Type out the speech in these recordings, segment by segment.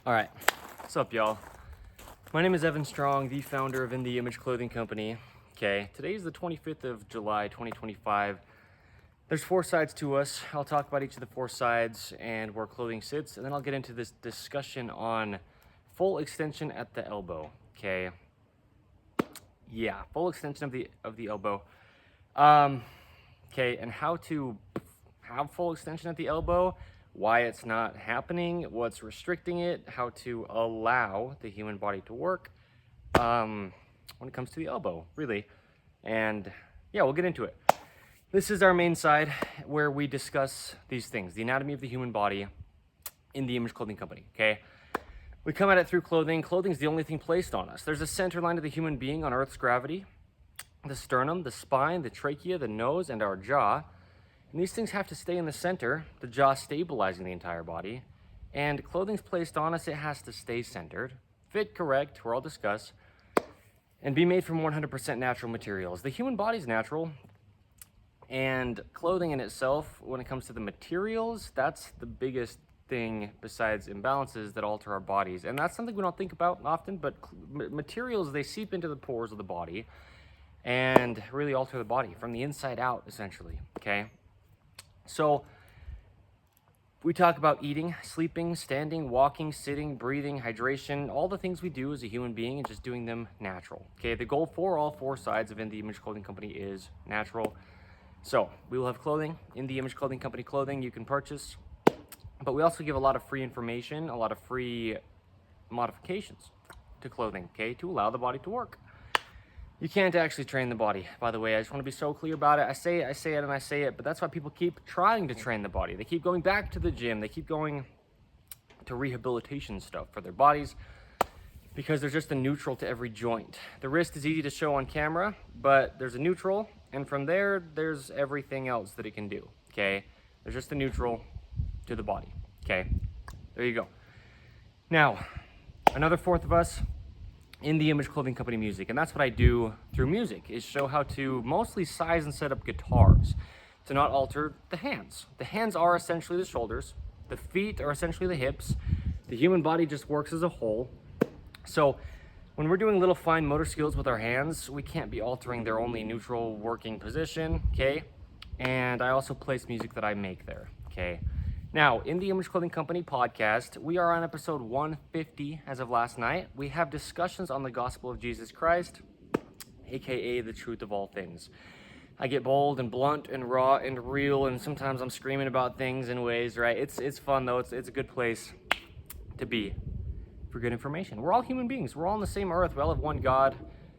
All right, what's up, y'all? My name is Evan Strong, the founder of In the Image Clothing Company. Okay, today is the 25th of July, 2025. There's 4 sides to us. I'll talk about each of the 4 sides and where clothing sits, and then I'll get into this discussion on full extension at the elbow. Okay, yeah, full extension of the elbow. Okay, and how to have full extension at the elbow, why it's not happening, what's restricting it, how to allow the human body to work when it comes to the elbow, really. And yeah, we'll get into it. This is our main side where we discuss these things, the anatomy of the human body in the Image Clothing Company, okay? We come at it through clothing. Clothing is the only thing placed on us. There's a center line of the human being on Earth's gravity, the sternum, the spine, the trachea, the nose, and our jaw. And these things have to stay in the center, the jaw stabilizing the entire body. And clothing's placed on us, it has to stay centered, fit correct, where I'll discuss, and be made from 100% natural materials. The human body's natural, and clothing in itself, when it comes to the materials, that's the biggest thing besides imbalances that alter our bodies. And that's something we don't think about often, but materials, they seep into the pores of the body and really alter the body from the inside out, essentially, okay? So we talk about eating, sleeping, standing, walking, sitting, breathing, hydration, all the things we do as a human being and just doing them natural. Okay, the goal for all 4 sides of In the Image Clothing Company is natural. So we will have clothing, In the Image Clothing Company clothing you can purchase, but we also give a lot of free information, a lot of free modifications to clothing, okay, to allow the body to work. You can't actually train the body, by the way. I just want to be so clear about it. I say it, but that's why people keep trying to train the body. They keep going back to the gym. They keep going to rehabilitation stuff for their bodies because there's just a neutral to every joint. The wrist is easy to show on camera, but there's a neutral, and from there, there's everything else that it can do, okay? There's just a neutral to the body, okay? There you go. Now, another 4th of us, In the Image Clothing Company music, and that's what I do through music, is show how to mostly size and set up guitars to not alter the hands. The hands are essentially the shoulders, the feet are essentially the hips, the human body just works as a whole. So when we're doing little fine motor skills with our hands, we can't be altering their only neutral working position, okay? And I also place music that I make there, okay? Now, In the Image Clothing Company podcast, we are on episode 150 as of last night. We have discussions on the gospel of Jesus Christ, aka the truth of all things. I get bold and blunt and raw and real, and sometimes I'm screaming about things in ways, right? It's fun though. It's a good place to be for good information. We're all human beings. We're all on the same earth. We all have one God.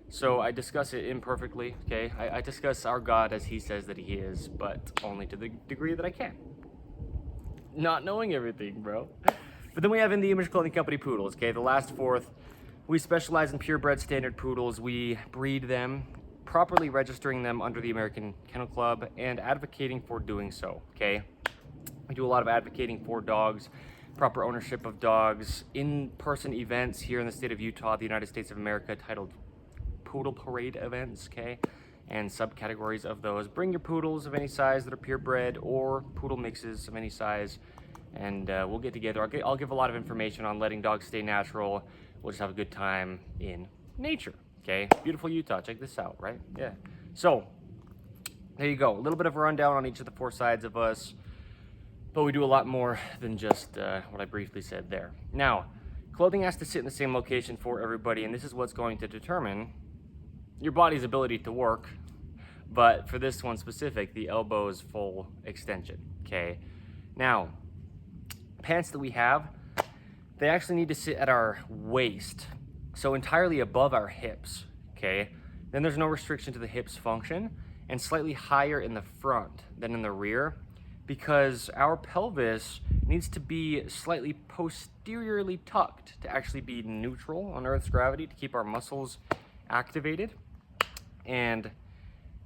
So I discuss it imperfectly, okay? I discuss our God as he says that he is, but only to the degree that I can. Not knowing everything, bro. But then we have In the Image Clothing Company poodles, okay? The last 4th. We specialize in purebred standard poodles. We breed them, properly registering them under the American Kennel Club and advocating for doing so, okay? We do a lot of advocating for dogs, proper ownership of dogs, in-person events here in the state of Utah, the United States of America, titled Poodle Parade events, okay? And subcategories of those. Bring your poodles of any size that are purebred or poodle mixes of any size, and we'll get together. I'll give a lot of information on letting dogs stay natural. We'll just have a good time in nature, okay? Beautiful Utah, check this out, right? Yeah. So, there you go. A little bit of a rundown on each of the 4 sides of us, but we do a lot more than just what I briefly said there. Now, clothing has to sit in the same location for everybody, and this is what's going to determine your body's ability to work, but for this one specific, the elbow's full extension, okay? Now, pants that we have, they actually need to sit at our waist, so entirely above our hips, okay? Then there's no restriction to the hips function, and slightly higher in the front than in the rear, because our pelvis needs to be slightly posteriorly tucked to actually be neutral on Earth's gravity, to keep our muscles activated. And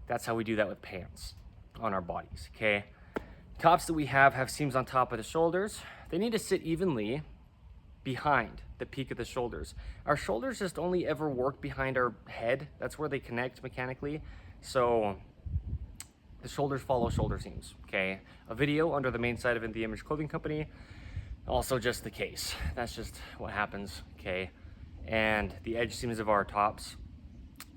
that's how we do that with pants on our bodies, okay? Tops that we have seams on top of the shoulders. They need to sit evenly behind the peak of the shoulders. Our shoulders just only ever work behind our head. That's where they connect mechanically. So the shoulders follow shoulder seams, okay? A video under the main site of In the Image Clothing Company also just the case. That's just what happens, okay? And the edge seams of our tops,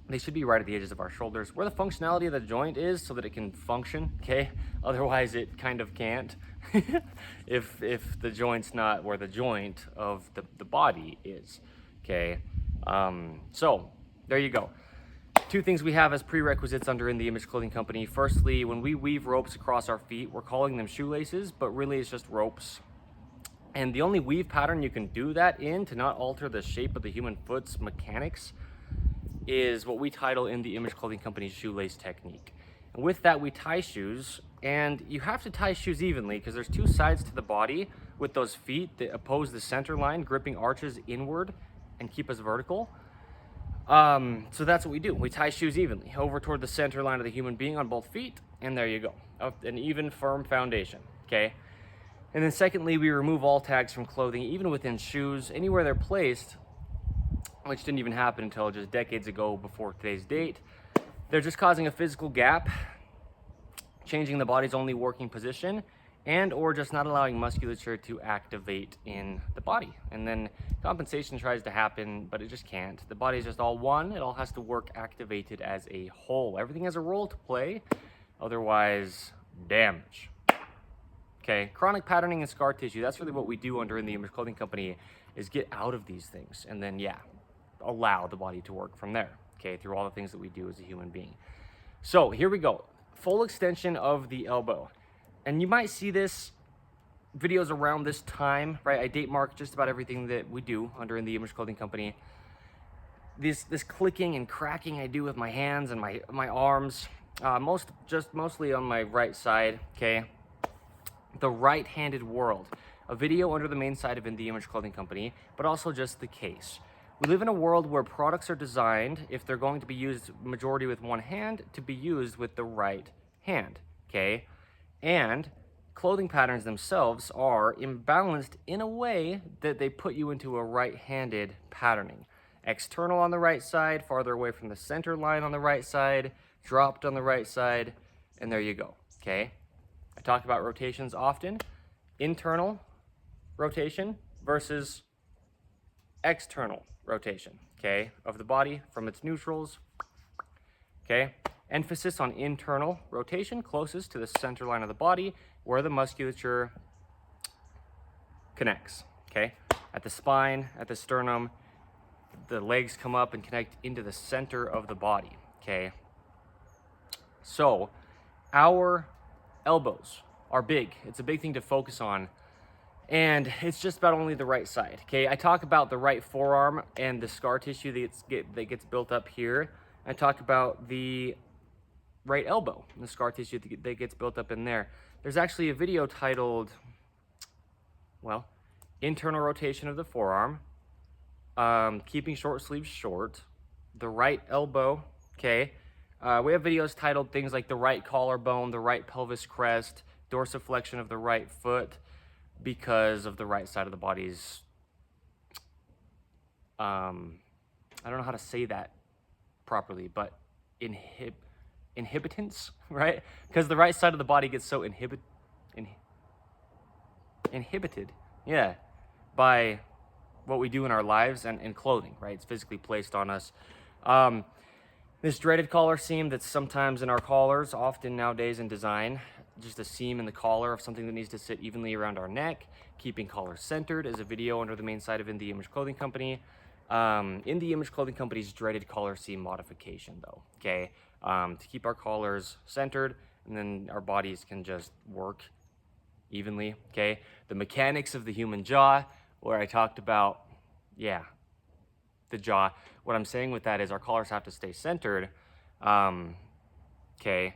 they should be right at the edges of our shoulders, where the functionality of the joint is so that it can function, okay? Otherwise it kind of can't. if the joint's not where the joint of the body is, okay? So there you go. Two things we have as prerequisites under In the Image Clothing Company. Firstly, when we weave ropes across our feet, we're calling them shoelaces, but really it's just ropes. And the only weave pattern you can do that in to not alter the shape of the human foot's mechanics is what we title In the Image Clothing Company's shoelace technique. And with that, we tie shoes, and you have to tie shoes evenly because there's two sides to the body with those feet that oppose the center line, gripping arches inward and keep us vertical. So that's what we do. We tie shoes evenly over toward the center line of the human being on both feet, and there you go. An even, firm foundation, okay? And then secondly, we remove all tags from clothing, even within shoes, anywhere they're placed, which didn't even happen until just decades ago before today's date. They're just causing a physical gap, changing the body's only working position, and or just not allowing musculature to activate in the body. And then compensation tries to happen, but it just can't. The body's just all one. It all has to work activated as a whole. Everything has a role to play, otherwise damage. Okay, chronic patterning and scar tissue, that's really what we do under In the Image Clothing Company, is get out of these things and then, yeah, allow the body to work from there, okay, through all the things that we do as a human being. So here we go, full extension of the elbow. And you might see this videos around this time, right? I date mark just about everything that we do under In the Image Clothing Company. This clicking and cracking I do with my hands and my arms, mostly on my right side, okay? The right-handed world, a video under the main site of In the Image Clothing Company, but also just the case. We live in a world where products are designed, if they're going to be used majority with one hand, to be used with the right hand, okay? And clothing patterns themselves are imbalanced in a way that they put you into a right-handed patterning. External on the right side, farther away from the center line on the right side, dropped on the right side, and there you go, okay? I talk about rotations often. Internal rotation versus external rotation, okay, of the body from its neutrals, okay? Emphasis on internal rotation, closest to the center line of the body, where the musculature connects, okay? At the spine, at the sternum, the legs come up and connect into the center of the body, okay? So, our elbows are big. It's a big thing to focus on. And it's just about only the right side, okay? I talk about the right forearm and the scar tissue that gets built up here. I talk about the right elbow and the scar tissue that gets built up in there. There's actually a video titled, well, internal rotation of the forearm, keeping short sleeves short, the right elbow, okay? We have videos titled things like the right collarbone, the right pelvis crest, dorsiflexion of the right foot, because of the right side of the body's, I don't know how to say that properly, but inhibitants, right? Because the right side of the body gets so inhibited, yeah, by what we do in our lives and clothing, right? It's physically placed on us. This dreaded collar seam that's sometimes in our collars, often nowadays in design, just a seam in the collar of something that needs to sit evenly around our neck, keeping collars centered, is a video under the main site of In the Image Clothing Company. In the Image Clothing Company's dreaded collar seam modification, though, okay? To keep our collars centered, and then our bodies can just work evenly, okay? The mechanics of the human jaw, where I talked about, yeah, the jaw. What I'm saying with that is our collars have to stay centered, okay,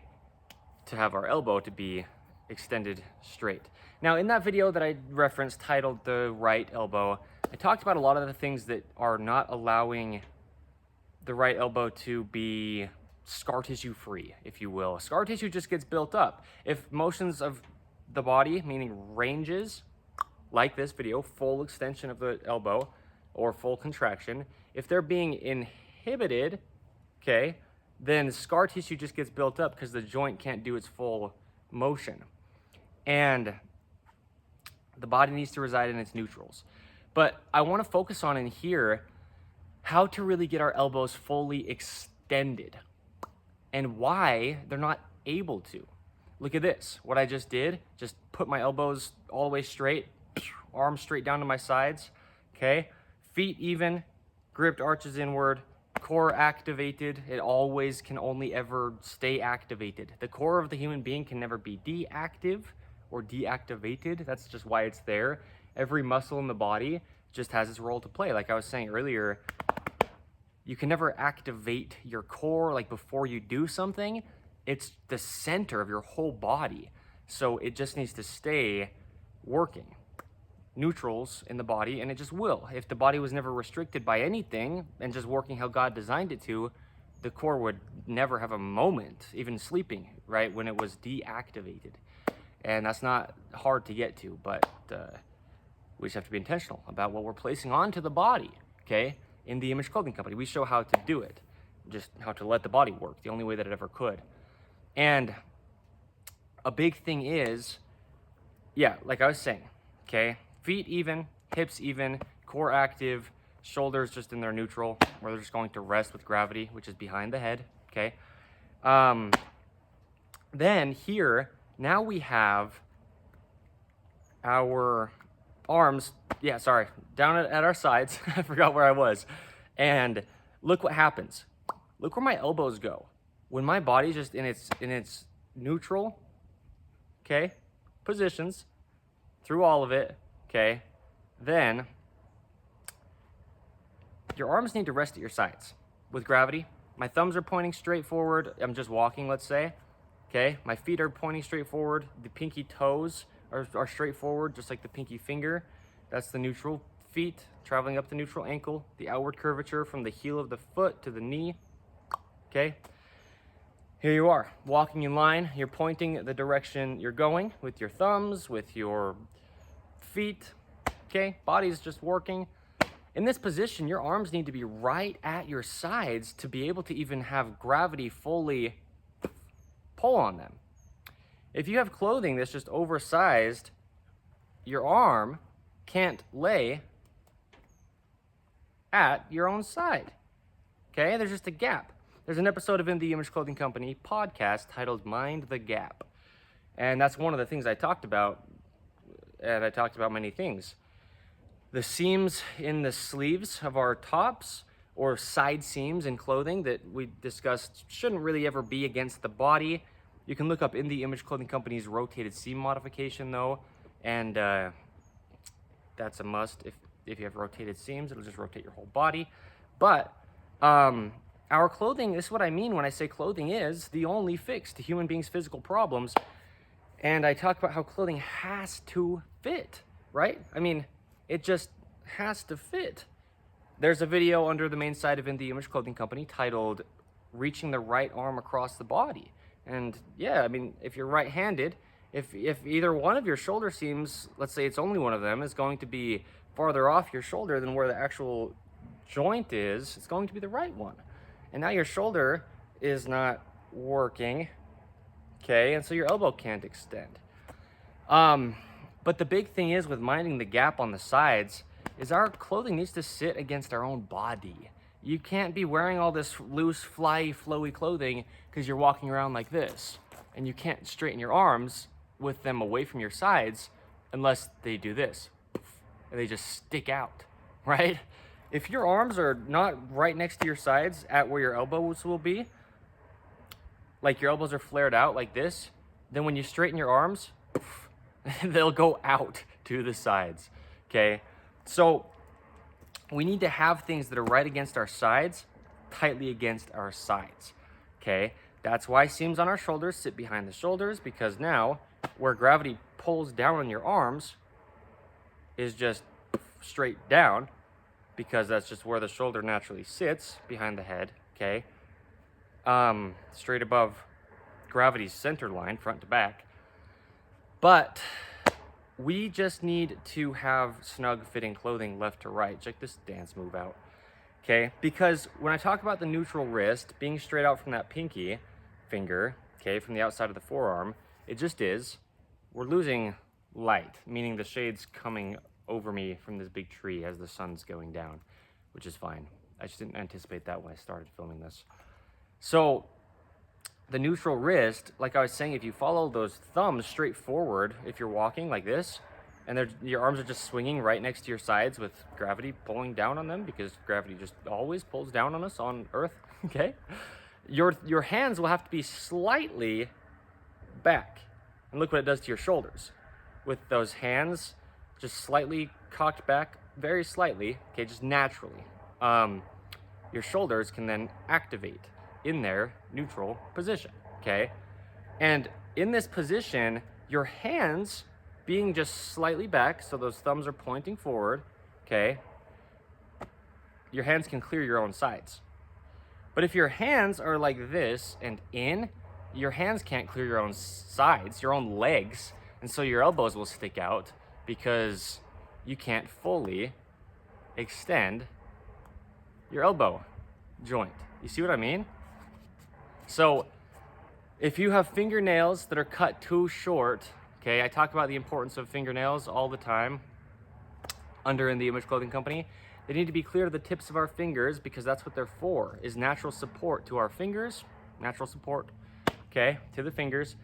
to have our elbow to be extended straight. Now, in that video that I referenced titled The Right Elbow, I talked about a lot of the things that are not allowing the right elbow to be scar tissue free, if you will. Scar tissue just gets built up. If motions of the body, meaning ranges, like this video, full extension of the elbow or full contraction, if they're being inhibited, okay, then scar tissue just gets built up because the joint can't do its full motion. And The body needs to reside in its neutrals. But I want to focus on in here how to really get our elbows fully extended and why they're not able to. Look at this. What I just did, just put my elbows all the way straight, arms straight down to my sides, okay? Feet even, gripped arches inward, core activated. It always can only ever stay activated. The core of the human being can never be deactive or deactivated. That's just why it's there. Every muscle in the body just has its role to play. Like I was saying earlier, you can never activate your core like before you do something. It's the center of your whole body. So it just needs to stay working. Neutrals in the body, and it just will. If the body was never restricted by anything and just working how God designed it to, the core would never have a moment, even sleeping, right, when it was deactivated. And that's not hard to get to, but we just have to be intentional about what we're placing onto the body, okay? In the Image Clothing Company, we show how to do it, just how to let the body work, the only way that it ever could. And a big thing is, yeah, like I was saying, okay, feet even, hips even, core active, shoulders just in their neutral, where they're just going to rest with gravity, which is behind the head, okay? Then here, now we have our arms, down at our sides. I forgot where I was. And look what happens. Look where my elbows go. When my body's just in its neutral, okay, positions, through all of it, okay, then your arms need to rest at your sides with gravity. My thumbs are pointing straight forward. I'm just walking, let's say, okay. My feet are pointing straight forward. The pinky toes are straight forward, just like the pinky finger. That's the neutral feet, traveling up the neutral ankle, the outward curvature from the heel of the foot to the knee, okay. Here you are, walking in line. You're pointing the direction you're going with your thumbs, with your feet, okay? Body's just working. In this position, your arms need to be right at your sides to be able to even have gravity fully pull on them. If you have clothing that's just oversized, your arm can't lay at your own side, okay? There's just a gap. There's an episode of In the Image Clothing Company podcast titled Mind the Gap. And that's one of the things I talked about, and I talked about many things. The seams in the sleeves of our tops or side seams in clothing that we discussed shouldn't really ever be against the body. You can look up In the Image Clothing Company's rotated seam modification though, and that's a must. If you have rotated seams, it'll just rotate your whole body. But our clothing, this is what I mean when I say clothing is the only fix to human beings' physical problems. And I talk about how clothing has to fit, right? I mean, it just has to fit. There's a video under the main site of In the Image Clothing Company titled Reaching the Right Arm Across the Body. And yeah, I mean, if you're right-handed, if either one of your shoulder seams, let's say it's only one of them, is going to be farther off your shoulder than where the actual joint is, it's going to be the right one. And now your shoulder is not working, okay? And so your elbow can't extend. But the big thing is with minding the gap on the sides is our clothing needs to sit against our own body. You can't be wearing all this loose, flowy clothing because you're walking around like this. And you can't straighten your arms with them away from your sides unless they do this. And they just stick out, right? If your arms are not right next to your sides at where your elbows will be, like your elbows are flared out like this, then when you straighten your arms, they'll go out to the sides, okay? So we need to have things that are right against our sides, tightly against our sides, okay? That's why seams on our shoulders sit behind the shoulders, because now where gravity pulls down on your arms is just straight down, because that's just where the shoulder naturally sits, behind the head, okay? Straight above gravity's center line, front to back. But we just need to have snug fitting clothing left to right. Check this dance move out, okay? Because when I talk about the neutral wrist being straight out from that pinky finger, okay, from the outside of the forearm, it just is. We're losing light, meaning the shade's coming over me from this big tree as the sun's going down, which is fine. I just didn't anticipate that when I started filming this. So the neutral wrist, like I was saying, if you follow those thumbs straight forward, if you're walking like this, and your arms are just swinging right next to your sides with gravity pulling down on them, because gravity just always pulls down on us on Earth, okay? Your hands will have to be slightly back. And look what it does to your shoulders. With those hands just slightly cocked back, very slightly, okay, just naturally, your shoulders can then activate in their neutral position, okay? And in this position, your hands being just slightly back, so those thumbs are pointing forward, okay? Your hands can clear your own sides. But if your hands are like this and in, your hands can't clear your own sides, your own legs, and so your elbows will stick out because you can't fully extend your elbow joint. You see what I mean? So if you have fingernails that are cut too short, okay, I talk about the importance of fingernails all the time under In the Image Clothing Company. They need to be clear to the tips of our fingers because that's what they're for, is natural support to our fingers, natural support, okay, to the fingers.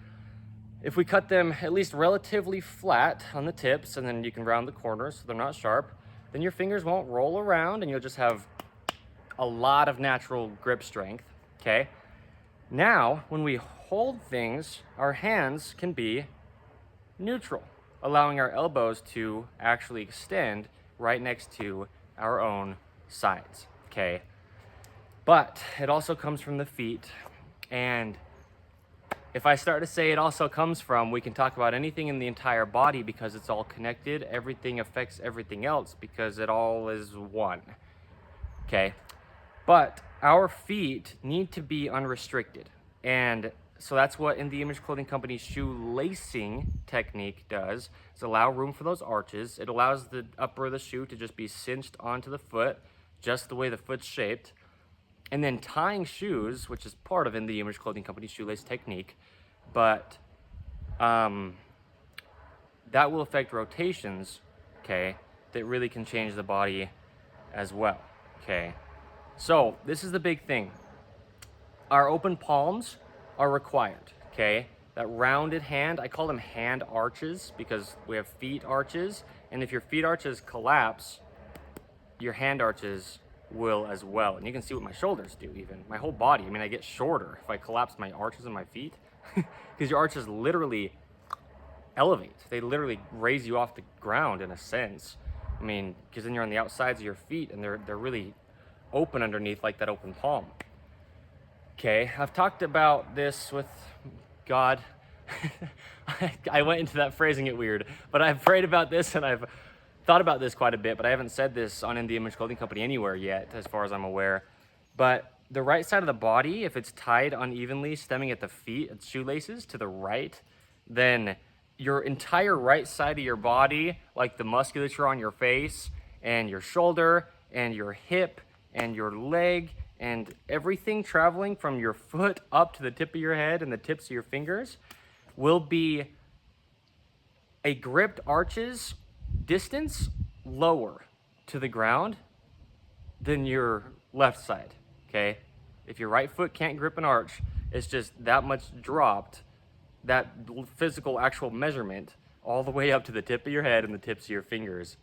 If we cut them at least relatively flat on the tips, and then you can round the corners so they're not sharp, then your fingers won't roll around and you'll just have a lot of natural grip strength, okay? Now, when we hold things, our hands can be neutral, allowing our elbows to actually extend right next to our own sides, okay? But it also comes from the feet, and if I start to say it also comes from, we can talk about anything in the entire body because it's all connected. Everything affects everything else because it all is one, okay? But our feet need to be unrestricted, and so that's what In the Image Clothing Company's shoe lacing technique does, is allow room for those arches. It allows the upper of the shoe to just be cinched onto the foot, just the way the foot's shaped. And then tying shoes, which is part of In the Image Clothing Company's shoelace technique, but that will affect rotations, okay, that really can change the body as well, okay? So this is the big thing. Our open palms are required, okay? That rounded hand, I call them hand arches because we have feet arches, and if your feet arches collapse, your hand arches will as well. And you can see what my shoulders do even, my whole body. I mean, I get shorter if I collapse my arches in my feet because your arches literally elevate. They literally raise you off the ground in a sense. I mean, because then you're on the outsides of your feet and they're really open underneath like that open palm. Okay, I've talked about this with God. I went into that phrasing it weird, but I've prayed about this and I've thought about this quite a bit, but I haven't said this on In the Image Clothing Company anywhere yet, as far as I'm aware. But the right side of the body, if it's tied unevenly, stemming at the feet, at shoelaces to the right, then your entire right side of your body, like the musculature on your face and your shoulder and your hip and your leg and everything traveling from your foot up to the tip of your head and the tips of your fingers will be a gripped arches distance lower to the ground than your left side, okay? If your right foot can't grip an arch, it's just that much dropped, that physical actual measurement, all the way up to the tip of your head and the tips of your fingers,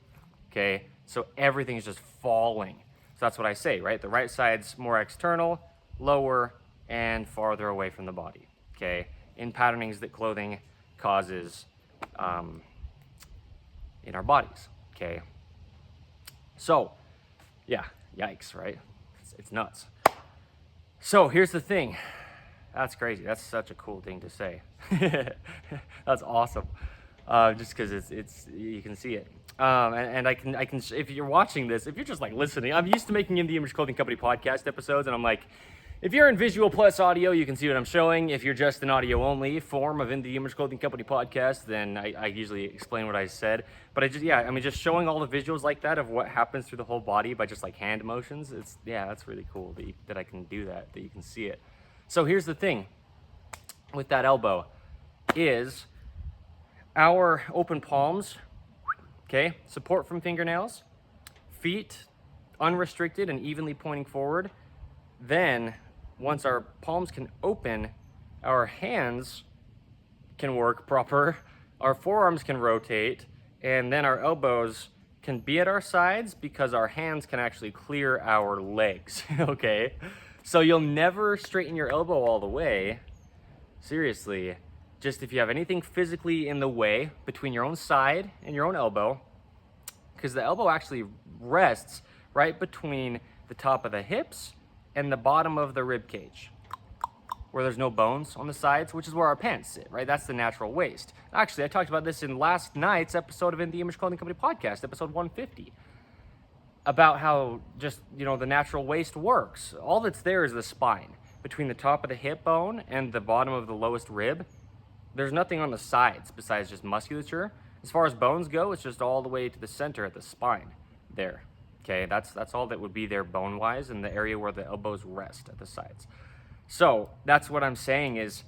okay? So everything's just falling. So that's what I say, right? The right side's more external, lower, and farther away from the body, okay? In patternings that clothing causes in our bodies, okay? So, yeah, yikes, right? It's nuts. So here's the thing. That's crazy. That's such a cool thing to say. That's awesome. Just because it's you can see it. And I can if you're watching this, if you're just like listening, I'm used to making In the Image Clothing Company podcast episodes, and I'm like, if you're in visual plus audio, you can see what I'm showing. If you're just an audio only form of In the Image Clothing Company podcast, then I usually explain what I said. But just showing all the visuals like that of what happens through the whole body by just like hand motions, that's really cool that I can do that you can see it. So here's the thing with that elbow is our open palms, okay, support from fingernails, feet unrestricted and evenly pointing forward. Then once our palms can open, our hands can work proper, our forearms can rotate, and then our elbows can be at our sides because our hands can actually clear our legs, okay? So you'll never straighten your elbow all the way, seriously. Just if you have anything physically in the way between your own side and your own elbow, because the elbow actually rests right between the top of the hips and the bottom of the rib cage, where there's no bones on the sides, which is where our pants sit, right? That's the natural waist. Actually, I talked about this in last night's episode of the Image Clothing Company podcast, episode 150, about how just, you know, the natural waist works. All that's there is the spine. Between the top of the hip bone and the bottom of the lowest rib, there's nothing on the sides besides just musculature. As far as bones go, it's just all the way to the center at the spine there. Okay, that's all that would be there bone-wise in the area where the elbows rest at the sides. So that's what I'm saying is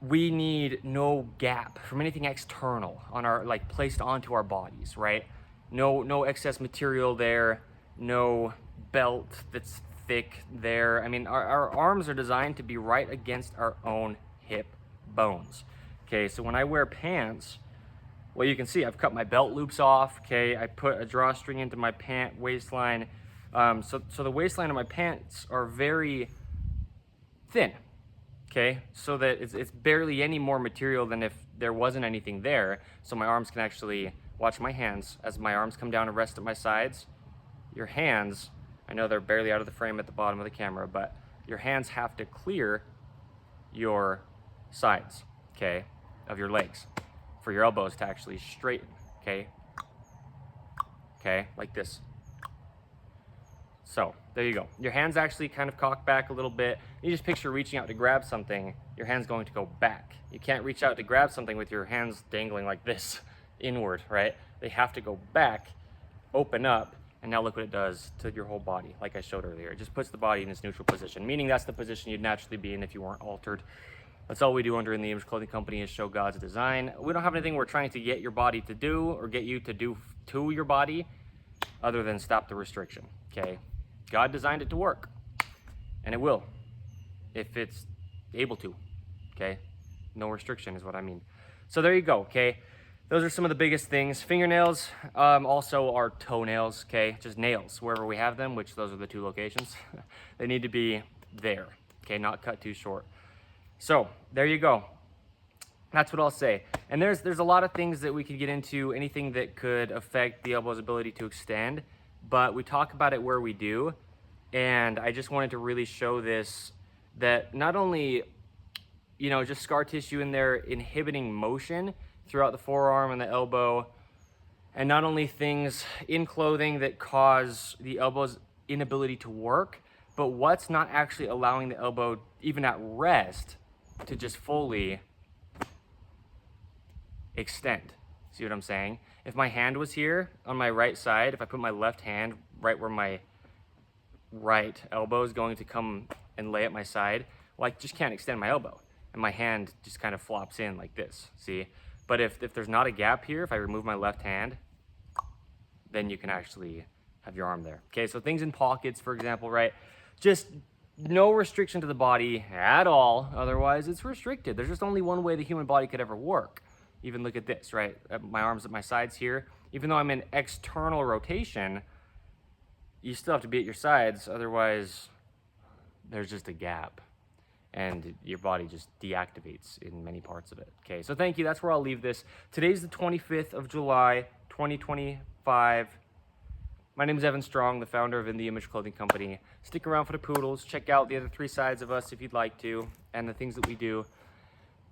we need no gap from anything external on our, like, placed onto our bodies, right? No excess material there, no belt that's thick there. I mean, our arms are designed to be right against our own hip bones. Okay, so when I wear pants, well, you can see I've cut my belt loops off. Okay, I put a drawstring into my pant waistline. So the waistline of my pants are very thin. Okay, so that it's barely any more material than if there wasn't anything there. So my arms can actually, watch my hands as my arms come down and rest at my sides. Your hands, I know they're barely out of the frame at the bottom of the camera, but your hands have to clear your sides, okay, of your legs for your elbows to actually straighten, okay? Okay, like this. So there you go. Your hands actually kind of cock back a little bit. You just picture reaching out to grab something, your hand's going to go back. You can't reach out to grab something with your hands dangling like this inward, right? They have to go back, open up, and now look what it does to your whole body, like I showed earlier. It just puts the body in its neutral position, meaning that's the position you'd naturally be in if you weren't altered. That's all we do under In the Image Clothing Company is show God's design. We don't have anything we're trying to get your body to do or get you to do to your body other than stop the restriction, okay? God designed it to work, and it will, if it's able to, okay? No restriction is what I mean. So there you go, okay? Those are some of the biggest things. Fingernails, also our toenails, okay? Just nails, wherever we have them, which those are the two locations. They need to be there, okay? Not cut too short. So there you go. That's what I'll say. And there's a lot of things that we could get into, anything that could affect the elbow's ability to extend, but we talk about it where we do. And I just wanted to really show this, that not only, you know, just scar tissue in there inhibiting motion throughout the forearm and the elbow, and not only things in clothing that cause the elbow's inability to work, but what's not actually allowing the elbow, even at rest, to just fully extend. See what I'm saying? If my hand was here on my right side, if I put my left hand right where my right elbow is going to come and lay at my side, well, I just can't extend my elbow. And my hand just kind of flops in like this, see? But if there's not a gap here, if I remove my left hand, then you can actually have your arm there. Okay, so things in pockets, for example, right? Just no restriction to the body at all, otherwise it's restricted. There's just only one way the human body could ever work. Even look at this, right? My arms at my sides here. Even though I'm in external rotation, you still have to be at your sides, otherwise there's just a gap and your body just deactivates in many parts of it. Okay, so thank you. That's where I'll leave this. Today's the 25th of July, 2025. My name is Evan Strong, the founder of In the Image Clothing Company. Stick around for the poodles. Check out the other 3 sides of us if you'd like to, and the things that we do,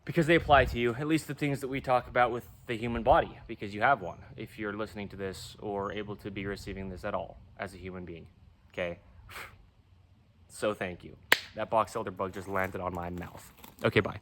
because they apply to you, at least the things that we talk about with the human body, because you have one if you're listening to this or able to be receiving this at all as a human being, okay? So thank you. That box elder bug just landed on my mouth. Okay, bye.